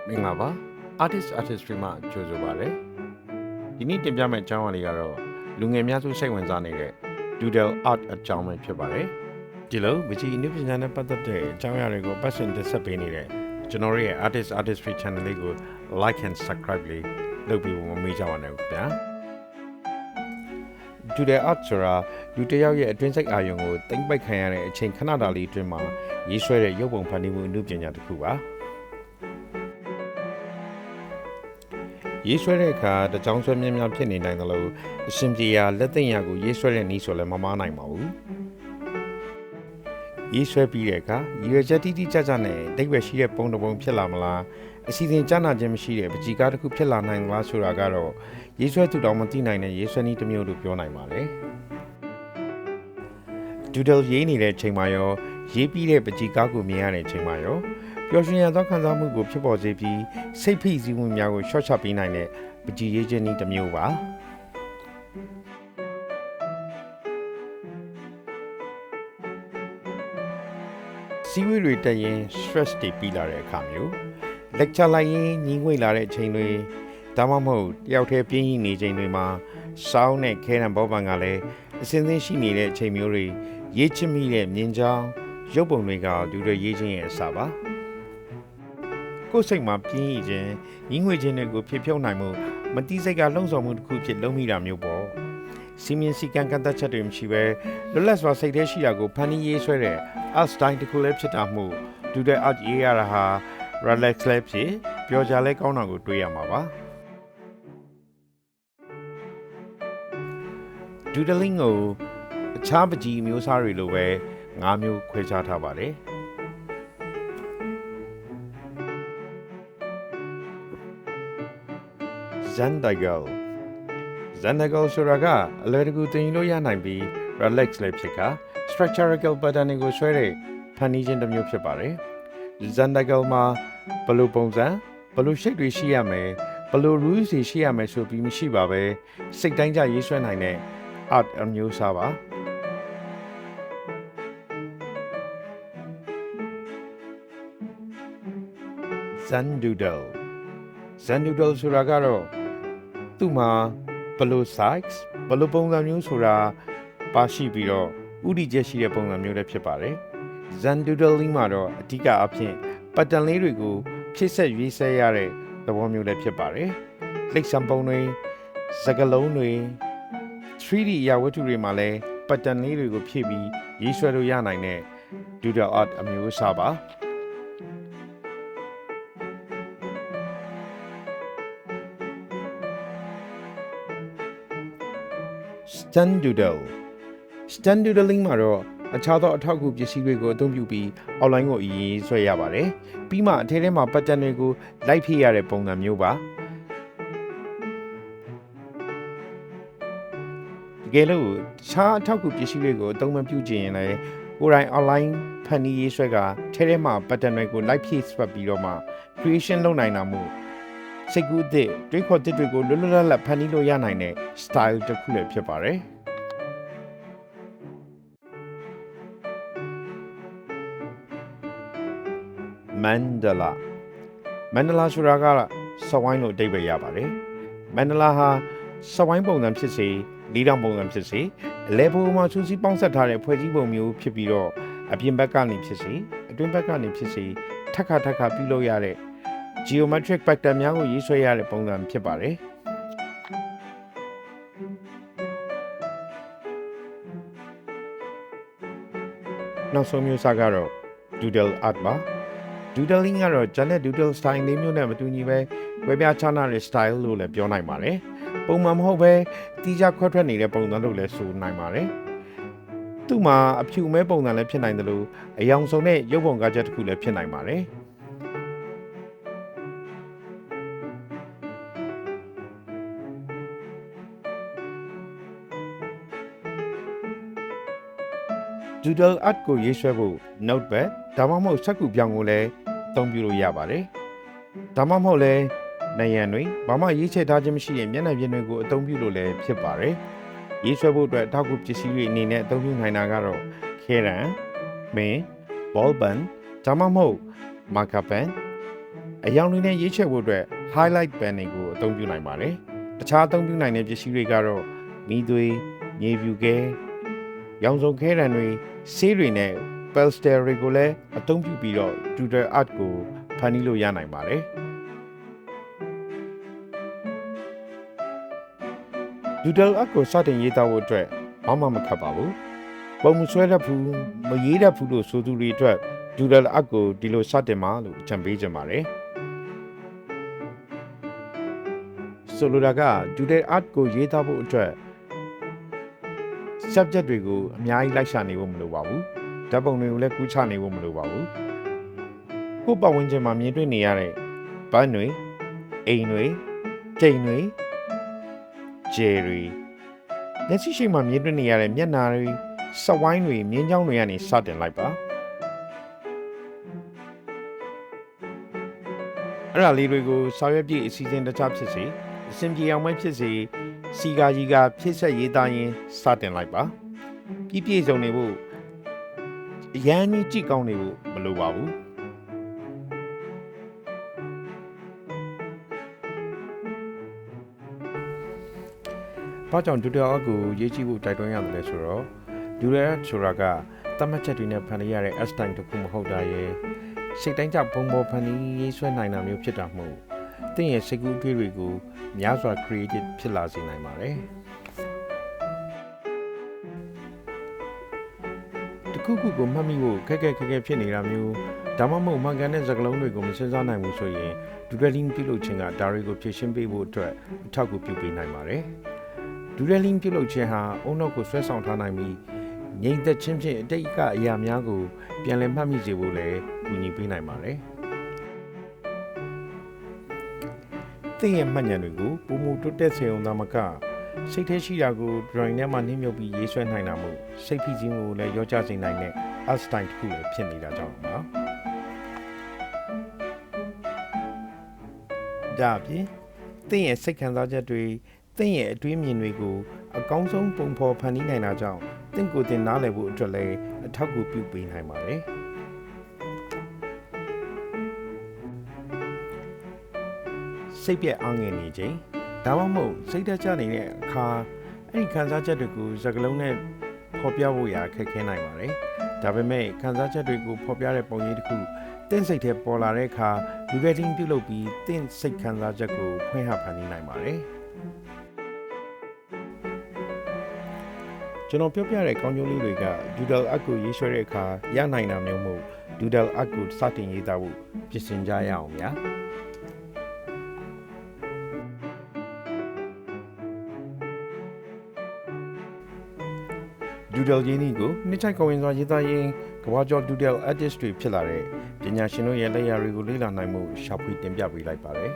မင်္ဂလာပါ artistry မှာကြိုဆိုပါရစေဒီနေ့တင်ပြမယ့်အကြောင်းအရာလေးကတော့လူငယ်များစုစိတ်ဝင်စားနေတဲ့ Doodle Art အကြောင်းပဲဖြစ်ပါတယ်ဒီလိုဗကြီးအနုပညာနဲ့ပတ်သက်တဲ့အကြောင်းအရာတွေကိုပတ်စင်တင်ဆက်ပေးနေတဲ့ကျွန်တော်ရဲ့ artistry channel လေးကို like and subscribe လေးလုပ်ပြီးမမေ့ကြပါနဲ့ခင်ဗျာDoodle Art ဆိုတာလူတစ်ယောက်ရဲ့အတွင်းစိတ်အာရုံကိုသိမ့်ပိုက်ခံရတဲ့အချိန်ခဏတာလေးအတွင်းမှာရေးဆွဲတဲ့ရုပ်ပုံဖန်တီးမှုအနုပညာတစ်ခုပါရေးဆွဲတဲ့အခါတကြောင်ဆွဲမြင်းများဖြစ်နေနိုင်တယ်လို့အရှင်ပြေရာလက်သိမ့်ရာကိုရေးဆွဲတဲ့နည်းဆိုလည်းမမားနိုင်ပါဘူးရေးဆွဲပြီးတဲ့အခါရည်ရွယ်ချက်တိတိကျကျနဲ့အဓိပ္ပာယ်ရှိတဲ့ပုံတစ်ပုံဖြစ်လာမလားအစီအစဉ်ကြားနာခြင်းမရှိတဲ့ပကြီကားတစ်ခုဖြစ်လာနိုင်လားဆိုတာကတော့ရေးဆွဲသူတော်မသိနိုင်တဲ့ရေးဆွဲနည်းတစ်မျိုးလို့ပြောနိုင်ပါတယ် Doodle ရေးနေတဲ့အချိန်မှာရောရေးပြီးတဲ့ပကြီကားကိုမြင်ရတဲ့အချိန်မှာရောပျော်ရွှင်ရသောခံစားမှုကိုဖြစ်ပေါ်စေပြီးစိတ်ဖိစီးမှုများကိုရှော့ချပေးနိုင်တဲ့ပကြီရေးခြင်းနည်းတစ်မျိုးပါစီဝေးတွေတက်ရင် stress တွေပြီးလာတဲ့အခါမျိုး lecture လိုက်ရင်ညီးငွေ့လာတဲ့အချိန်တွေဒါမှမဟုတ်တယောက်တည်းပြင်းရင်နေချိန်တွေမှာစောင်းနဲ့ခဲတံဘောပန်ကလည်းအစင်းစင်းရှိနေတဲ့အချိန်မျိုးတွေရေးချစ်မိတဲ့မြင်ကြောင်းရုပ်ပုံတွေကလူတွေရေးခြင်းရဲ့အစားပါကိုယ်စိတ်မှာပြင်းရခြင်းညီးငွေ့ခြင်းတွေကိုဖြစ်ဖြုံးနိုင်မှုမတိစိတ်ကလှုံ့ဆော်မှုတစ်ခုဖြစ်လုံးမိတာမျိုးပေါ့စီမင်းစီကံကန့်သက်ချက်တွေမရှိပဲလွတ်လပ်စွာစိတ်ထဲရှိတာကိုဖန်တီးရေးဆွဲတဲ့ art style တစ်ခုလည်းဖြစ်တာမှုDoodle Art ရေးရတာဟာ relax လည်းဖြစ်ပျော်ကြလဲကောင်းတာကိုတွေ့ရမှာပါ Doodling ကိုအခြားပကြီမျိုးစားတွေလိုပဲ၅မျိုးခွဲခြားထားပါတယ်zendoodleဆိုတာကအလွယ်တကူသင်ယူလို့ရနိုင်ပြီး relax လည်းဖြစ်က structural pattern တွေကိုဆွဲတဲ့ဖန်တီးခြင်းတစ်မျိုးဖြစ်ပါတယ် zendoodle မှာဘယ်လိုပုံစံဘယ်လို shape တွေရှိရမယ်ဘယ်လို rules တွေရှိရမယ်ဆိုပြီးမရှိပါပဲစိတ်တိုင်းကြရေးဆွဲနိုင်တဲ့ art အမျိုးအစားပါzendoodleဆိုတာကတော့သူ့မှာဘယ်လို size ဘယ်လိုပုံစံမျိုးဆိုတာပါရှိပြီးတော့ဥတီချက်ရှိတဲ့ပုံစံမျိုးလည်းဖြစ်ပါတယ် zendoodling မှာတော့အဓိကအဖြစ် pattern လေးတွေကိုဖြည့်ဆက်ရေးဆွဲရတဲ့သဘောမျိုးလည်းဖြစ်ပါတယ်လိပ်စံပုံတွေစကားလုံးတွေ 3D အရာဝတ္ထုတွေမှာလည်း pattern လေးတွေကိုဖြည့်ပြီးရေးဆွဲလို့ရနိုင်တဲ့ Doodle Art အမျိုးအစားပါzendoodling မှာတော့အခြားသောအထောက်အကူပစ္စည်းတွေကိုအသုံးပြုပြီး outline ကိုအရင်ဆွဲရပါတယ်။ပြီးမှအထဲထဲမှာ pattern တွေကိုလိုက်ဖြည့်ရတဲ့ပုံစံမျိုးပါ။တကယ်လို့အခြားအထောက်အကူပစ္စည်းတွေကိုအသုံးမပြုချင်ရင်လည်းကိုယ်တိုင် outline ဖန်တီးရေးဆွဲကထဲထဲမှာ pattern တွေကိုလိုက်ဖြည့်ဆွဲပြီးတော့မှ creation လုပ်နိုင်တာမို့စိတ်ကူးအသစ်တွေးခေါ်သစ်တွေကိုလွတ်လွတ်လပ်လပ်ဖန်တီးလို့ရနိုင်တဲ့ style တစ်ခုလည်းဖြစ်ပါတယ်။မန်ဒလာဆိုတာကစဝိုင်းလို့အဓိပ္ပာယ်ရပါတယ်မန်ဒလာဟာစဝိုင်းပုံစံဖြစ်စေလေးတောင်ပုံစံဖြစ်စေအလဲပုံမှာစူးစီးပေါင်းစပ်ထားတဲ့ဖွဲ့စည်းပုံမျိုးဖြစ်ပြီးတော့အပြင်ဘက်ကနေဖြစ်စေအတွင်းဘက်ကနေဖြစ်စေထပ်ခါပြုလုပ်ရတဲ့ geometric pattern များကိုရေးဆွဲရတဲ့ပုံစံဖြစ်ပါတယ်နောက်ဆုံးမျိုးစားကတော့ Doodle Art ပါDoodling ကတော့ Janet Doodle style လေးမျိုးနဲ့မတူညီပဲဝယ်ပြချနာတဲ့ style လို့လည်းပြောနိုင်ပါတယ်။ပုံမှန်မဟုတ်ပဲတီးခြားခွဲထွက်နေတဲ့ပုံစံလို့လည်းဆိုနိုင်ပါတယ်။သူ့မှာအဖြူမဲပုံစံလည်းဖြစ်နိုင်တယ်လို့အယောင်စုံတဲ့ရုပ်ပုံကားချက်တစ်ခုလည်းဖြစ်နိုင်ပါတယ်။ Doodle Art ကိုရေးဆွဲဖို့ notepad ဒါမှမဟုတ်စက္ကူပြောင်ကိုလည်းအသုံးပြုလို့ရပါတယ်။ဒါမှမဟုတ်လည်းနံရံတွေဘာမှရေးချထားခြင်းမရှိတဲ့မျက်နှာပြင်တွေကိုအသုံးပြုလို့လည်းဖြစ်ပါတယ်။ရေးဆွဲဖို့အတွက်အထောက်အကူပစ္စည်းတွေအနေနဲ့အသုံးပြုနိုင်တာကတော့ခဲတံမင်း ball pen ဒါမှမဟုတ် marker pen အယောင်တွေနဲ့ရေးချက်ဖို့အတွက် highlight pen တွေကိုအသုံးပြုနိုင်ပါတယ်တခြားအသုံးပြုနိုင်တဲ့ပစ္စည်းတွေကတော့မီးသွေးမြေပြူခဲရောင်စုံခဲတံတွေဆေးတွေနဲ့ pastel တွေကိုလည်းအသုံးပြုပြီးတော့ Doodle Art ကိုဖန်တီးလို့ရနိုင်ပါတယ်Doodle Art ကိုစတင်ရေးသားဖို့အတွက်ဘာမှမခက်ပါဘူးပုံမဆွဲတတ်ဘူးမရေးတတ်ဘူးလို့ဆိုသူတွေအတွက် Doodle Art ကိုဒီလိုစတင်ပါလို့အကြံပေးချင်ပါတယ်ဆိုလိုတာက Doodle Art ကိုရေးသားဖို့အတွက် subject တွေကိုအများကြီးလိုက်ရှာနေဖို့မလိုပါဘူးဓာတ်ပုံတွေကိုလည်းကူးချနေဖို့မလိုပါဘူးကိုယ့်ပတ်ဝန်းကျင်မှာမြင်တွေ့နေရတဲ့ဘန်းတွေအိမ်တွေတိမ်တွေကျယ်တွေမျက်စိရှိမှမြင်တွေ့နေရတဲ့မျက်နှာတွေစက်ဝိုင်းတွေမြင်းချောင်းတွေကနေစတင်လိုက်ပါအဲ့ဒါလေးတွေကိုစာရွက်ပြည့်အစီအစဉ်တခြားဖြစ်စေအစဉ်ပြေအောင်ပဲဖြစ်စေစီကာကြီးကဖြည့်ဆက်ရေးသားရင်းစတင်လိုက်ပါပြည့်စုံနေဖို့အရန်ကြီးကြည့်ကောင်းနေဖို့မလိုပါဘူးဘာကြောင့် Doodle Art ကိုရေးကြည့်ဖို့တိုက်တွန်းရတယ်လဲဆိုတော့ Doodle Art ဆိုတာကသတ်မှတ်ချက်တွေနဲ့ဖန်တီးရတဲ့ art style တစ်ခုမဟုတ်တာရဲ့စိတ်တိုင်းကျပုံပေါ်ဖန်တီးရေးဆွဲနိုင်တာမျိုးဖြစ်တာမို့သင်ရဲ့စိတ်ကူးအတွေ့တွေကိုများစွာ creative ဖြစ်လာစေနိုင်ပါတယ်တခုခုကိုမှတ်မိဖို့ခက်ခဲဖြစ်နေတာမျိုးဒါမှမဟုတ်မှန်ကန်တဲ့စကားလုံးတွေကိုမစဉ်းစားနိုင်ဘူးဆိုရင် Doodling ပြုလုပ်ခြင်းကဒါတွေကိုဖြည့်ရှင်းပေးဖို့အတွက်အထောက်အကူပြုပေးနိုင်ပါတယ်Doodling ပြုလုပ်ခြင်းဟာအုံနောက်ကိုဆွဲဆောင်ထားနိုင်ပြီးငြိမ်သက်ခြင်းဖြင့်အတိတ်ကအရာများကိုပြန်လည်မှတ်မိစေဖို့လည်းကူညီပေးနိုင်ပါတယ်သင်ရဲ့မှတ်ဉာဏ်တွေကိုပုံမူတိုးတက်စေအောင်သာမကစိတ်ထဲရှိတာကို drawing ထဲမှာနှိမ့်မြုပ်ပြီးရေးဆွဲနိုင်တာမို့စိတ်ဖိစီးမှုကိုလည်းရောကြစေနိုင်တဲ့ art style တစ်ခုလည်းဖြစ်နေတာကြောင့်ပါဒါအပြင်သင်ရဲ့စိတ်ခံစားချက်တွေသင်ရဲ့အတွေးမြင်တွေကိုအကောင်းဆုံးပုံဖော်ဖန်တီးနိုင်တာကြောင့်သင်ကိုယ်သင်နားလည်ဖို့အတွက်လည်းအထောက်အကူပြုပေးနိုင်ပါတယ်စိတ်ပြည့်အားငယ်နေခြင်းဒါမှမဟုတ်စိတ်ဓာတ်ကျနေတဲ့အခါအဲ့ဒီခံစားချက်တွေကိုစကားလုံးနဲ့ဖော်ပြဖို့ရာခက်ခဲနိုင်ပါတယ်ဒါပေမဲ့ခံစားချက်တွေကိုဖော်ပြတဲ့ပုံရိပ်တစ်ခုသင်စိတ်ထဲပေါ်လာတဲ့အခါ Doodling ပြုလုပ်ပြီးသင်စိတ်ခံစားချက်ကိုဖွင့်ဟဖန်တီးနိုင်ပါတယ်ကျွန်တော်ပြောပြတဲ့ကောင်းကျိုးလေးတွေက Doodle Art ကိုရေးဆွဲတဲ့အခါရနိုင်တာမျိုးမို့ Doodle Art ကိုစတင်ရေးသားဖို့ပြင်ဆင်ကြရအောင်ဗျာDoodle ရင်းနှီးကိုနှစ်ချိုက်ကောင်းဝင်စွာရေးသားရင်းကမ္ဘာကျော် Doodle artist တွေဖြစ်လာတဲ့ပညာရှင်တို့ရဲ့လက်ရာတွေကိုလေ့လာနိုင်မှုရှာဖွေတင်ပြပေးလိုက်ပါတယ်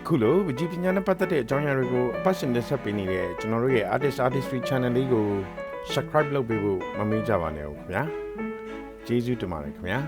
ခုလိုပကြီးပညာနဲ့ပတ်သက်တဲ့အကြောင်းအရာတွေကိုအပတ်စဉ်နဲ့ဆက်ပေးနေတဲ့ကျွန်တော်တို့ရဲ့ artistry channel လေးကို subscribe လုပ်ပေးဖို့မမေ့ကြပါနဲ့ခင်ဗျာကျေးဇူးတင်ပါတယ်ခင်ဗျာ